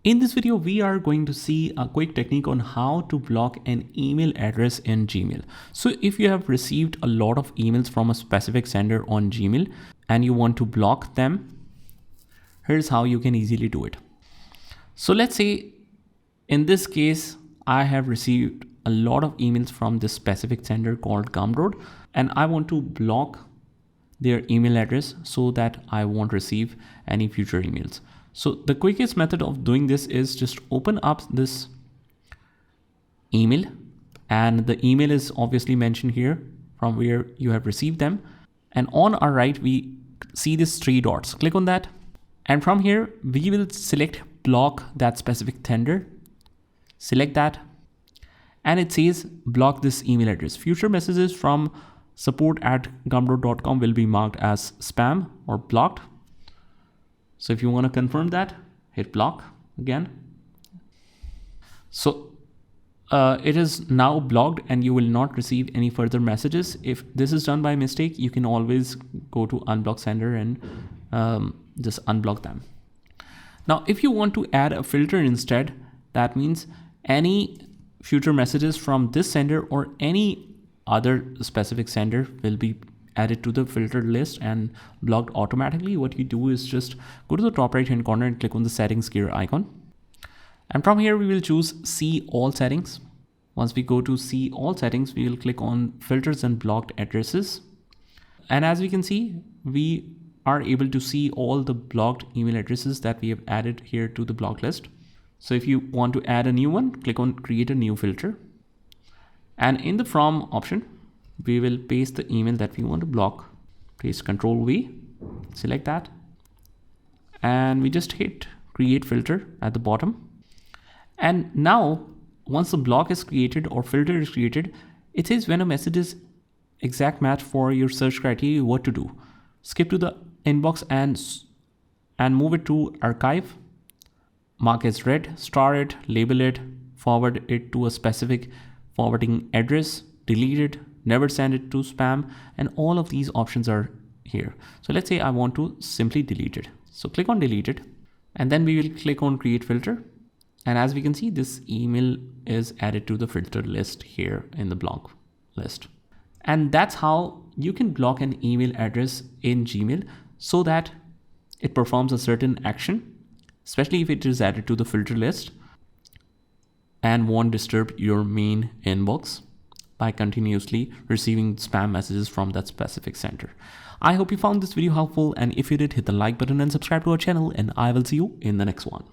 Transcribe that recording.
In this video, we are going to see a quick technique on how to block an email address in Gmail. So if you have received a lot of emails from a specific sender on Gmail and you want to block them, here's how you can easily do it. So let's say in this case, I have received a lot of emails from this specific sender called Gumroad, and I want to block their email address so that I won't receive any future emails. So the quickest method of doing this is just open up this email, and the email is obviously mentioned here from where you have received them. And on our right, we see these three dots. Click on that. And from here, we will select block that specific sender. Select that. And it says block this email address. Future messages from support@gumroad.com will be marked as spam or blocked. So if you want to confirm that, hit block again. So it is now blocked and you will not receive any further messages. If this is done by mistake, you can always go to unblock sender and just unblock them. Now, if you want to add a filter instead, that means any future messages from this sender or any other specific sender will be added to the filtered list and blocked automatically. What you do is just go to the top right hand corner and click on the settings gear icon. And from here, we will choose see all settings. Once we go to see all settings, we will click on filters and blocked addresses. And as we can see, we are able to see all the blocked email addresses that we have added here to the block list. So if you want to add a new one, click on create a new filter. And in the from option, we will paste the email that we want to block. Paste Ctrl V, select that. And we just hit create filter at the bottom. And now once the block is created or filter is created, it says when a message is exact match for your search criteria, what to do. Skip to the inbox and move it to archive. Mark as read, star it, label it, forward it to a specific forwarding address, delete it, never send it to spam, and all of these options are here. So let's say I want to simply delete it. So click on delete it, and then we will click on create filter. And as we can see, this email is added to the filter list here in the block list. And that's how you can block an email address in Gmail so that it performs a certain action, especially if it is added to the filter list, and won't disturb your main inbox by continuously receiving spam messages from that specific sender. I hope you found this video helpful, and if you did, hit the like button and subscribe to our channel, and I will see you in the next one.